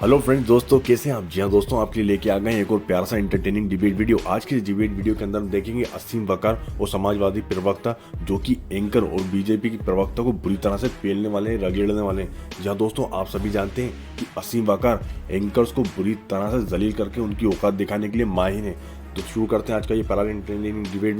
Hello friends, दोस्तों कैसे हैं आप। जी हाँ दोस्तों, आपके लिए लेके आ गए हैं एक और प्यारा सा एंटरटेनिंग डिबेट वीडियो। आज की डिबेट वीडियो के अंदर हम देखेंगे असीम वकार और समाजवादी प्रवक्ता जो कि एंकर और बीजेपी की प्रवक्ता को बुरी तरह से पेलने वाले, रगेड़ने वाले हैं। जी हाँ दोस्तों, आप सभी जानते हैं कि असीम वकार एंकर्स को बुरी तरह से जलील करके उनकी औकात दिखाने के लिए माहिर हैं। तो शुरू करते हैं आज का ये प्यारा एंटरटेनिंग डिबेट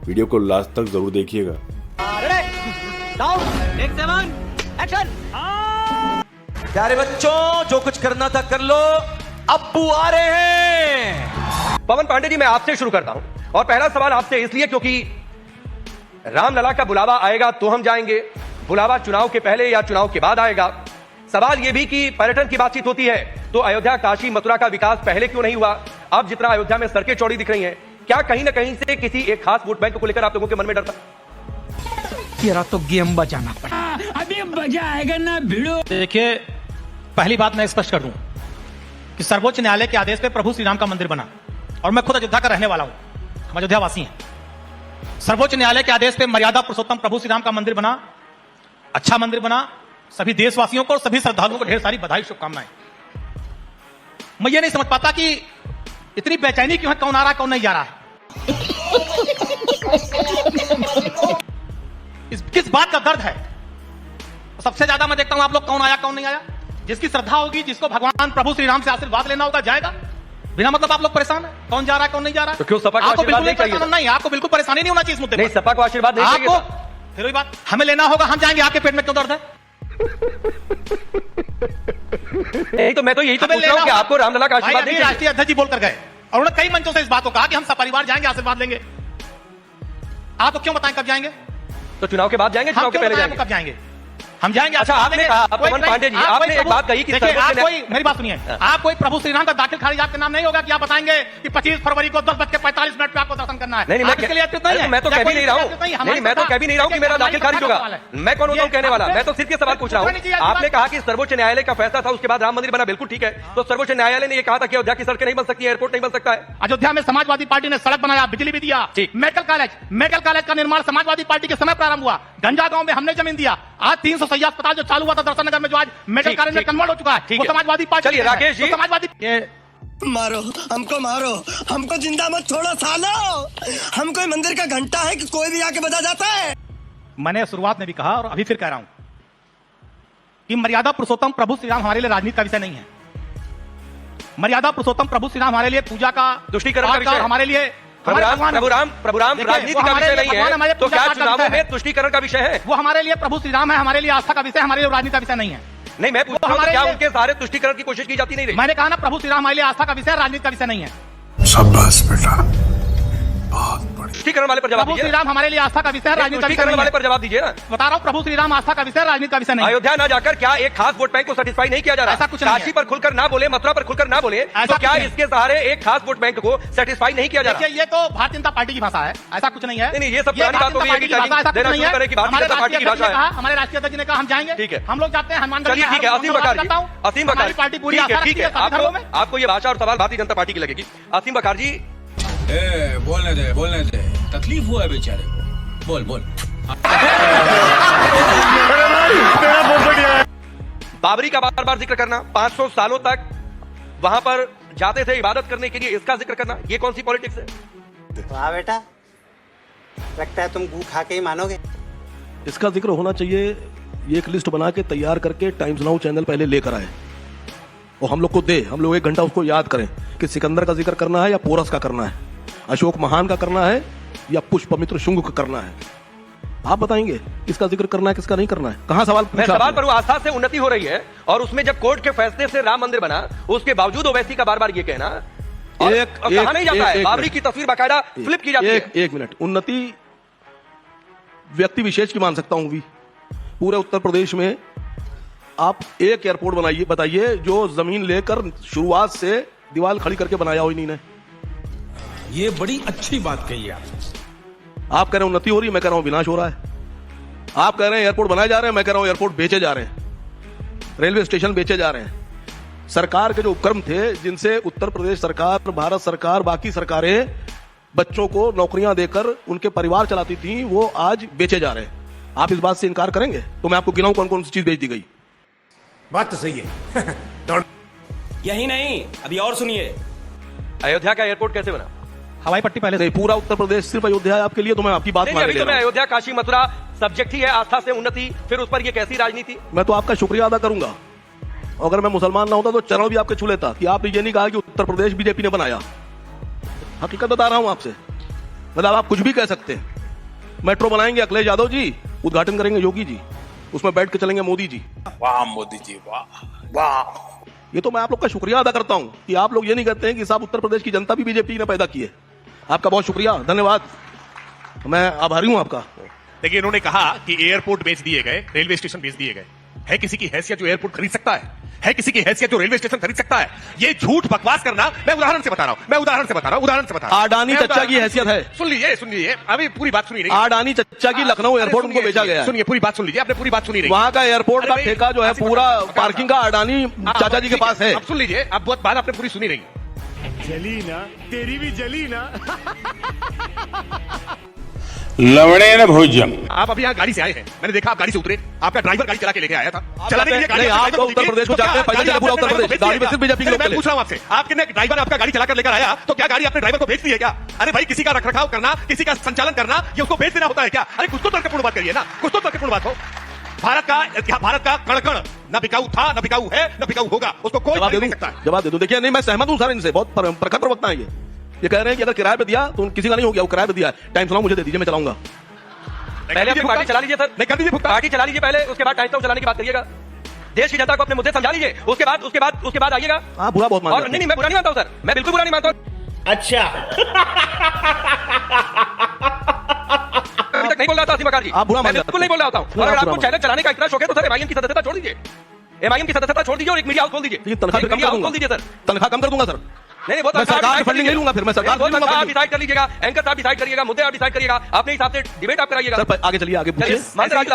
वीडियो को लास्ट तक जरूर देखिएगा। प्यारे बच्चों, जो कुछ करना था कर लो, अब्बू आ रहे हैं। पवन पांडे जी, मैं आपसे शुरू करता हूं और पहला सवाल आपसे इसलिए क्योंकि रामलला का बुलावा आएगा तो हम जाएंगे। बुलावा चुनाव के पहले या चुनाव के बाद आएगा। सवाल यह भी कि पर्यटन की बातचीत होती है तो अयोध्या, काशी, मथुरा का विकास पहले क्यों नहीं हुआ? अब जितना अयोध्या में सड़कें चौड़ी दिख रही हैं, क्या कहीं ना कहीं से किसी एक खास वोट बैंक को लेकर आप लोगों के मन में डर था? तेरा तो गेम बजाना पड़ा। अभी मजा आएगा ना भिड़ो। देखिए, पहली बात मैं स्पष्ट कर दूं कि सर्वोच्च न्यायालय के आदेश पे प्रभु श्री राम का मंदिर बना और मैं खुद अयोध्या का रहने वाला हूं, हम अयोध्या वासी हैं। सर्वोच्च न्यायालय के आदेश पे मर्यादा पुरुषोत्तम प्रभु श्री राम का मंदिर बना, अच्छा मंदिर बना। सभी देशवासियों को और सभी श्रद्धालुओं को ढेर सारी बधाई, शुभकामनाएं। मैं ये नहीं समझ पाता कि इतनी बेचैनी क्यों है, कौन आ रहा है कौन नहीं जा रहा है। किस बात का दर्द है? सबसे ज्यादा मैं देखता हूं आप लोग कौन आया कौन नहीं आया। जिसकी श्रद्धा होगी, जिसको भगवान प्रभु श्री राम से आशीर्वाद लेना होगा, जाएगा। बिना मतलब आप लोग परेशान है कौन जा रहा है कौन नहीं जा रहा है। तो क्यों सपा को आपको आशीर्वाद बिल्कुल नहीं चाहिए? नहीं, आपको बिल्कुल परेशानी नहीं होना चाहिए इस मुद्दे नहीं, पर। सपा को आशीर्वाद नहीं चाहिए आपको था। फिर वही बात, हमें लेना होगा, हम जाएंगे। आपके पेट में क्यों दर्द है? नहीं, तो मैं तो यही तो हमें पूछ रहा हूं कि आपको रामलला का आशीर्वाद नहीं चाहिए? राष्ट्रीय अध्यक्ष जी बोलकर गए और उन्होंने कई मंचों से इस बात को कहा कि हम सपरिवार जाएंगे, आशीर्वाद लेंगे। आप तो क्यों बताएं कब जाएंगे? तो चुनाव के बाद जाएंगे, चुनाव के पहले जाएंगे? कब जाएंगे? हम जाएंगे। अच्छा, आपने कहा, पवन पांडे जी, आपने एक बात कही कि मेरी बात सुनिए, आप कोई प्रभु श्री राम का दाखिल खारिज आपके नाम नहीं होगा कि आप बताएंगे कि 25 फरवरी को 10:45 पे आपको दर्शन करना है। नहीं, मैं तो कह भी नहीं रहा हूं। नहीं, मैं तो कह भी नहीं रहा हूं कि मेरा दाखिल खारिज होगा। मैं कौन होता हूं कहने वाला? मैं तो सिर्फ ये सवाल पूछ रहा हूं। आपने कहा कि सर्वोच्च न्यायालय का फैसला था, उसके बाद राम मंदिर बना, बिल्कुल ठीक है। तो सर्वोच्च न्यायालय ने यह कहा था कि अयोध्या की सड़कें नहीं बन सकती, एयरपोर्ट नहीं बन सकता है। अयोध्या में समाजवादी पार्टी ने सड़क बनाया, बिजली भी दिया। मेडिकल कॉलेज का निर्माण समाजवादी पार्टी के समय प्रारंभ हुआ। गंजा गांव में हमने जमीन दिया। आज 300 सैया अस्पताल जो चालू हुआ था दर्शन नगर में, जो आज मेडिकल कॉलेज में कन्वर्ट हो चुका है, वो समाजवादी पार्टी। चलिए राकेश जी, समाजवादी मारो हमको जिंदा मत छोड़ो सालो। हम कोई मंदिर का घंटा है कि कोई भी आके बजा जाता है। मैंने शुरुआत में भी कहा और अभी फिर कह रहा हूं कि मर्यादा पुरुषोत्तम प्रभु श्री राम हमारे लिए राजनीति का विषय नहीं है। मर्यादा पुरुषोत्तम प्रभु श्री राम हमारे लिए पूजा का, तुष्टिकरण का विषय है। हमारे लिए प्रभु राम राजनीति का विषय नहीं है, तो क्या चुनावों में तुष्टिकरण का विषय है? वो हमारे लिए प्रभु श्री राम है, हमारे लिए आस्था का विषय, हमारे लिए राजनीति का विषय नहीं है। नहीं, मैं पूछ रहा हूं क्या उनके सारे तुष्टिकरण की कोशिश की जाती नहीं रही? मैंने कहा ना, प्रभु श्री राम हमारे लिए आस्था का विषय, राजनीति का विषय नहीं है। शाबाश बेटा, बहुत बढ़िया। तुष्टिकरण वाले पर जवाब प्रभु दीजिए। श्री राम हमारे लिए आस्था का विषय, राजनीति का विषय नहीं है। वाले पर जवाब दीजिए ना। बता रहा हूँ, प्रभु श्री राम आस्था का विषय, राजनीति का विषय नहीं है। अयोध्या ना जाकर क्या एक खास वोट बैंक को सेटिस्फाई नहीं किया जा रहा? ऐसा कुछ नहीं है। काशी पर खुलकर ना बोले, मथुरा पर खुलकर ना बोले, तो क्या इसके सहारे एक खास वोट बैंक को सेटिस्फाई नहीं किया जा रहा? ये तो भारतीय जनता पार्टी की भाषा है, ऐसा कुछ नहीं है। नहीं, ये सब पुरानी बात हो गई है कि देना शुरू करें कि भारतीय जनता पार्टी की भाषा है। हमारे राष्ट्रीय अध्यक्ष ने कहा हम जाएंगे, ठीक है, हम लोग जाते हैं हनुमानगढ़। चलिए ठीक है, असीम बकार पार्टी पूरी ठीक है। आपको ये भाषा और सवाल भारतीय जनता पार्टी की लगेगी। असीम बकार जी, बोलने दे, तकलीफ हुआ है बेचारे को। बोल। बाबरी का बार बार जिक्र करना, 500 सालों तक वहां पर जाते थे इबादत करने के लिए, इसका जिक्र करना, ये कौन सी पॉलिटिक्स है? वाह बेटा, लगता है तुम गू खा के ही मानोगे। इसका जिक्र होना चाहिए। ये एक लिस्ट बना के तैयार करके टाइम्स नाउ चैनल पहले लेकर आए और हम लोग को दे, हम लोग 1 घंटा उसको याद करें कि सिकंदर का जिक्र करना है या पोरस का करना है, अशोक महान का करना है या पुष्पमित्र शुंग का करना है। आप बताएंगे किसका जिक्र करना है, किसका नहीं करना है? कहां सवाल पूछा? मैं सवाल पर आस्था से उन्नति हो रही है और उसमें जब कोर्ट के फैसले से राम मंदिर बना, उसके बावजूद ओवैसी का बार बार ये कहना कहा नहीं जाता है। बाबरी की तस्वीर बाकायदा फ्लिप की जाती है। एक मिनट, उन्नति व्यक्ति विशेष की मान सकता हूं भी। पूरे उत्तर प्रदेश में आप एक एयरपोर्ट बनाइए, बताइए जो जमीन लेकर शुरुआत से दीवार खड़ी करके बनाया हो इन्हीं ने। ये बड़ी अच्छी बात कही आप कह रहे हैं उन्नति हो रही है, मैं कह रहा हूं विनाश हो रहा है। आप कह रहे हैं एयरपोर्ट बनाए जा रहे हैं, मैं कह रहा हूं एयरपोर्ट बेचे जा रहे हैं, रेलवे स्टेशन बेचे जा रहे हैं। सरकार के जो उपक्रम थे, जिनसे उत्तर प्रदेश सरकार, भारत सरकार, बाकी सरकारें बच्चों को नौकरियां देकर उनके परिवार चलाती थी, वो आज बेचे जा रहे हैं। आप इस बात से इनकार करेंगे? तो मैं आपको गिनाऊं कौन कौन सी चीज बेच दी गई। बात तो सही है। यही नहीं, अभी और सुनिए। अयोध्या का एयरपोर्ट कैसे बना? हवाई पट्टी पहले से नहीं, पूरा उत्तर प्रदेश सिर्फ अयोध्या है आपके लिए, तो मैं आपकी बात नहीं, मान अभी ले तो रहा मैं हूं। अयोध्या काशी मथुरा सब्जेक्ट ही है, आस्था से उन्नति, फिर उस पर ये कैसी राजनीति? मैं तो आपका शुक्रिया अदा करूंगा। अगर मैं मुसलमान ना होता तो चरण भी आपके छू लेता कि आपने ये नहीं कहा कि उत्तर प्रदेश बीजेपी ने बनाया। हकीकत बता रहा हूं आपसे, मतलब आप कुछ भी कह सकते हैं। मेट्रो बनाएंगे अखिलेश यादव जी, उद्घाटन करेंगे योगी जी, उसमें बैठ के चलेंगे मोदी जी। वाह मोदी जी, वाह वाह। ये तो मैं आप लोग का शुक्रिया अदा करता हूं कि आप लोग ये नहीं कहते हैं कि साहब उत्तर प्रदेश की जनता भी बीजेपी ने पैदा की है। आपका बहुत शुक्रिया, धन्यवाद, मैं आभारी हूं आपका। देखिए, इन्होंने कहा कि एयरपोर्ट बेच दिए गए, रेलवे स्टेशन बेच दिए गए। है किसी की हैसियत जो एयरपोर्ट खरीद सकता है किसी की हैसियत जो रेलवे स्टेशन खरीद सकता है? ये झूठ बकवास करना, मैं उदाहरण से बता रहा हूं, उदाहरण से बता रहा हूं। अडानी चच्चा की हैसियत है। सुन लीजिए, अभी पूरी बात सुनी नहीं। अडानी चच्चा की लखनऊ एयरपोर्ट उनको बेचा गया है। सुनिए, पूरी बात सुन लीजिए, आपने पूरी बात सुनी नहीं। वहां का एयरपोर्ट का ठेका जो है पूरा पार्किंग का अडानी चाचा जी के पास है। अब सुन लीजिए, अब बहुत बात आपने पूरी सुनी नहीं। जली ना, तेरी भी जली ना। लवणे न भोजन। आप अभी यहाँ गाड़ी से आए हैं, मैंने देखा आप गाड़ी से उतरे, आपका ड्राइवर गाड़ी चला के लेके आया था। चलाने के लिए नहीं, आप तो उत्तर प्रदेश को जाते हैं, पैदल चले पूरा उत्तर प्रदेश, गाड़ी में सिर्फ बीजेपी के लोग मैं चले। पूछ रहा हूँ आपसे, आपके ड्राइवर आपका गाड़ी चलाकर लेकर आया तो क्या गाड़ी अपने ड्राइवर को बेच दी है क्या? अरे भाई, किसी का रखरखाव करना, किसी का संचालन करना, ये उसको बेच देना होता है क्या? अरे कुछ तो तर्कपूर्ण बात करिए ना, कुछ तो तर्कपूर्ण बात हो। भारत का कण न बिकाऊ था, न बिकाऊ है, न बिकाऊ होगा, उसको कोई जवाब नहीं सकता है। दे दूं। देखिए, नहीं, मैं सहमत हूं सर इनसे, बहुत प्रखर प्रवक्ता है ये कह रहे हैं कि अगर किराए पे दिया तो किसी का नहीं हो गया, वो किराए पे दिया है। टाइम सुनाओ, मुझे दे दीजिए, मैं चलाऊंगा। पहले अपनी पार्टी चला लीजिए सर, नहीं कर दीजिए, पार्टी चला लीजिए पहले, उसके बाद टाइम चलाने की बात करिएगा। देश की जनता को अपने मुद्दे समझा लीजिए, उसके बाद आइएगा। हाँ, बुरा बहुत और नहीं, मैं बुरा नहीं मानता हूं सर, मैं बिल्कुल बुरा नहीं मानता हूं। अच्छा। अभी तक नहीं बोल रहा था असीम बकार जी, आप बुरा मैं मान बिल्कुल नहीं बोल रहा हूं। और अगर आपको चैनल चलाने का इतना शौक है तो सर एमआईएम की सदस्यता छोड़ दीजिए, एमआईएम की सदस्यता छोड़ दीजिए और एक मीडिया हाउस खोल दीजिए। तनख्वाह कम खोल दीजिए सर, तनख्वाह कम कर दूंगा सर। नहीं, वो मैं सरकार की फंडिंग नहीं लूंगा, फिर मैं सरकार की आप डिसाइड कर लीजिएगा, एंकर साहब डिसाइड करिएगा, मुद्दे आप डिसाइड करिएगा, अपने हिसाब से डिबेट आप कराइएगा। सर आगे चलिए, आगे पूछिए।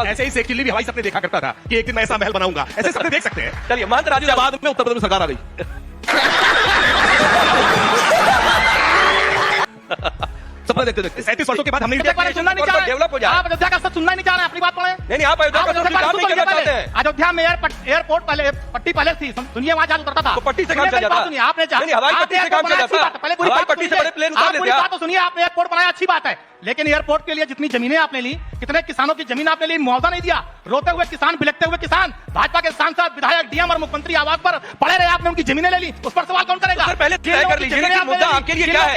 ऐसे ही शेख चिल्ली भी हवाई सपने देखा करता था कि एक दिन मैं ऐसा महल बनाऊंगा, ऐसे सपने देख सकते हैं। चलिए, महंत राजू बाद में उत्तर प्रदेश में सरकार आ गई। सपने देखते देखते 37 वर्षों के बाद हमने डेवलप हो जाए। आप अयोध्या का सब सुनना नहीं चाह रहे हैं, अपनी बात पढ़े। नहीं, आप अयोध्या का सब काम नहीं करना चाहते हैं। अयोध्या में एयरपोर्ट पहले पट्टी पहले थी, सुनिए, वहां जहाज उतरता था। तो पट्टी से काम चल जाता। सुनिए, आपने नहीं, हवाई पट्टी से काम चल जाता। पहले पूरी हवाई बात पट्टी से बड़े प्लेन उतार लेते बात तो सुनिए, आपने एयरपोर्ट बनाया, अच्छी बात है, लेकिन एयरपोर्ट के लिए जितनी जमीनें आपने ली, कितने किसानों की जमीन आपने ली, मुआवजा नहीं दिया। रोते हुए किसान, बिलखते हुए किसान, भाजपा के सांसद, विधायक, डीएम और मुख्यमंत्री आवास पर पड़े रहे, आपने उनकी जमीनें ले ली, उस पर सवाल कौन करेगा? सर पहले तय कर लीजिए कि मुद्दा आपके लिए क्या है।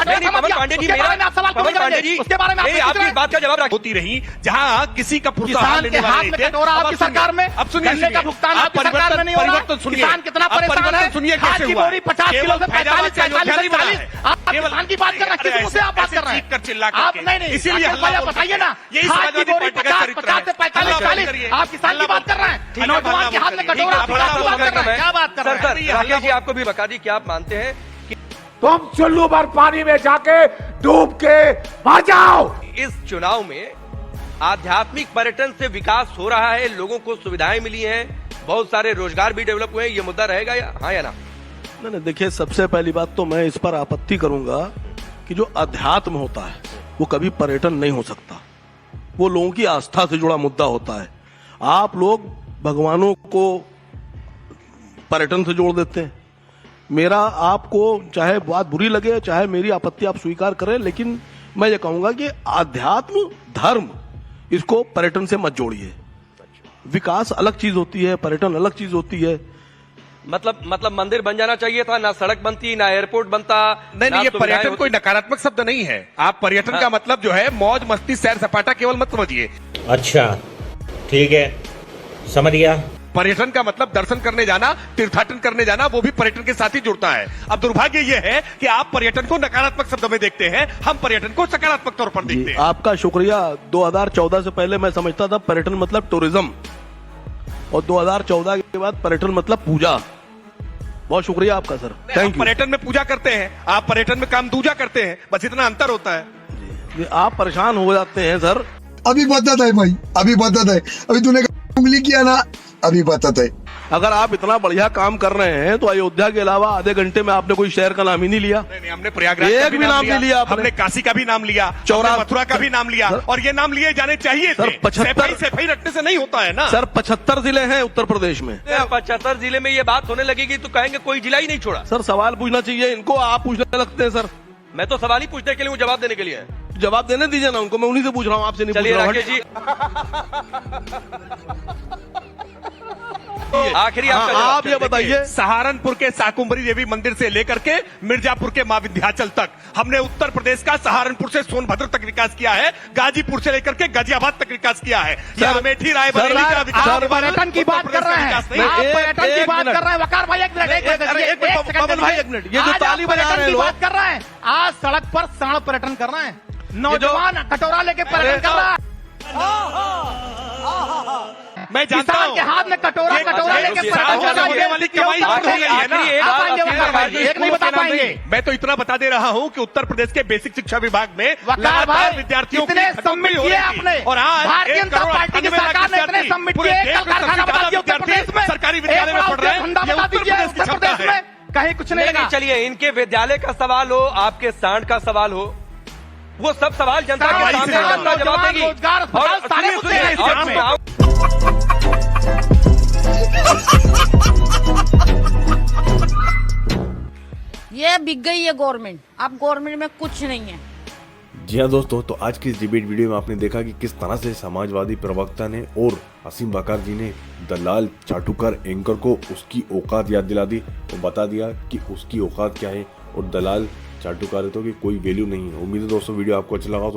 नहीं, पवन पांडे जी, उसके बारे में आपकी बात का जवाब होती रही, जहां किसी का किसान के हाथ में कटोरा आपकी सरकार में, अब सुनिए, गन्ने का भुगतान आपकी सरकार में नहीं हो रहा। किसान कितना परेशान है, सुनिए खाद की बोरी 50 किलो से 45 आप केवल किसान की बात कर रहे हैं, किस मुंह से आप बात कर रहे हैं? कर चिल्ला आप नहीं, इसीलिए बताइए ना, यही खाद की समाजवादी बोरी पार्टी का 50 से 45 40, आप किसान की बात कर रहे हैं, नौजवान के हाथ में कटोरा, आप किसान की बात कर रहे हैं, क्या बात कर रहे हैं? सर राकेश जी, आपको भी बता दी, क्या आप मानते हैं कि तुम चुल्लू भर पानी में जाके डूब के मर जाओ। इस चुनाव में आध्यात्मिक पर्यटन से विकास हो रहा है, लोगों को सुविधाएं मिली हैं, बहुत सारे रोजगार भी डेवलप हुए हैं, ये मुद्दा रहेगा या हाँ या ना? नहीं, देखिए, सबसे पहली बात तो मैं इस पर आपत्ति करूंगा कि जो अध्यात्म होता है वो कभी पर्यटन नहीं हो सकता, वो लोगों की आस्था से जुड़ा मुद्दा होता है। आप लोग भगवानों को पर्यटन से जोड़ देते हैं। मेरा आपको चाहे बात बुरी लगे, चाहे मेरी आपत्ति आप स्वीकार करें, लेकिन मैं ये कहूंगा कि आध्यात्म, धर्म, इसको पर्यटन से मत जोड़िए। विकास अलग चीज होती है, पर्यटन अलग चीज होती है। मतलब मंदिर बन जाना चाहिए था, ना सड़क बनती, ना एयरपोर्ट बनता। नहीं, ये पर्यटन कोई नकारात्मक शब्द नहीं है। आप पर्यटन का मतलब जो है मौज मस्ती, सैर सपाटा केवल मत समझिए। अच्छा, ठीक है, समझ गया। पर्यटन का मतलब दर्शन करने जाना, तीर्थाटन करने जाना, वो भी पर्यटन के साथ ही जुड़ता है। अब दुर्भाग्य ये है कि आप पर्यटन को नकारात्मक शब्द में देखते हैं, हम पर्यटन को सकारात्मक तौर पर देखते हैं। आपका शुक्रिया। 2014 से पहले मैं समझता था पर्यटन मतलब टूरिज्म, और 2014 के बाद पर्यटन मतलब पूजा। बहुत शुक्रिया आपका सर, थैंक यू। पर्यटन में पूजा करते हैं, आप पर्यटन में काम दूजा करते हैं, बस इतना अंतर होता है। आप परेशान हो जाते हैं सर। अभी बता है भाई, अभी बता है, अभी तूने उंगली किया ना, अभी बता है। अगर आप इतना बढ़िया काम कर रहे हैं तो अयोध्या के अलावा आधे घंटे में आपने कोई शहर का नाम ही नहीं लिया। नहीं, हमने प्रयागराज का एक भी नाम नहीं लिया आपने। हमने काशी का भी नाम लिया, चौरा हमने मथुरा का भी नाम लिया, और ये नाम लिए जाने चाहिए थे। 75 सफाई रखने से नहीं होता है ना सर। 75 जिले हैं उत्तर प्रदेश में। 75 जिले में ये बात होने लगेगी तो कहेंगे कोई जिला ही नहीं छोड़ा। सर सवाल पूछना चाहिए इनको, आप पूछने लगते हैं सर। मैं तो सवाल ही पूछने के लिए हूँ, जवाब देने के लिए है। जवाब देने दीजिए ना उनको, मैं उन्हीं से पूछ रहा हूँ, आपसे नहीं पूछ चलिए रहा हूँ। राकेश जी, आखिरी आपका जवाब। आप ये बताइए। सहारनपुर के साकुम्बरी देवी मंदिर से लेकर के मिर्जापुर के मां विंध्याचल तक हमने उत्तर प्रदेश का सहारनपुर से सोनभद्र तक विकास किया है, गाजीपुर से लेकर के गाजियाबाद तक विकास किया है। अमेठी रायबरेली का विकास। आप पर्यटन की बात कर रहे हैं, आप पर्यटन की बात कर रहे हैं। वकार भाई एक मिनट, पवन भाई एक मिनट, ये जो ताली बजा रहे हैं लोग, बात कर रहे हैं। आज सड़क पर सड़क पर्यटन कर रहे हैं, नौजवान कटोरा लेके पर्यटन कर रहा है। मैं जानता हूं के हाथ में कटोरा लेके होने वाली कमाई एक नहीं बता पाएंगे। मैं तो इतना बता दे रहा हूं कि उत्तर प्रदेश के बेसिक शिक्षा विभाग में लगातार विद्यार्थियों कितने सबमिट किए आपने, और आज भारतीय जनता पार्टी की सरकार ने इतने सबमिट किए। कल कारखाना बता दिया उत्तर प्रदेश में, सरकारी विद्यालय में पढ़ रहे हैं, ये उत्तर प्रदेश में कहीं कुछ नहीं। चलिए, इनके विद्यालय का सवाल हो, आपके सांड का सवाल हो, वो सब सवाल जनता के सामने जनता जवाब देगी। रोजगार, अस्पताल, सारे मुद्दे हैं इस देश में। ये बिक गई है गवर्नमेंट, अब गवर्नमेंट में कुछ नहीं है। जी हाँ दोस्तों, तो आज की इस डिबेट वीडियो में आपने देखा कि किस तरह से समाजवादी प्रवक्ता ने और असीम वकार जी ने दलाल चाटुकार एंकर को उसकी औकात याद दिला दी, तो बता दिया कि उसकी औकात क्या है और दलाल चाटुकारियों की कोई वैल्यू नहीं है। उम्मीद है दोस्तों वीडियो आपको अच्छा लगा।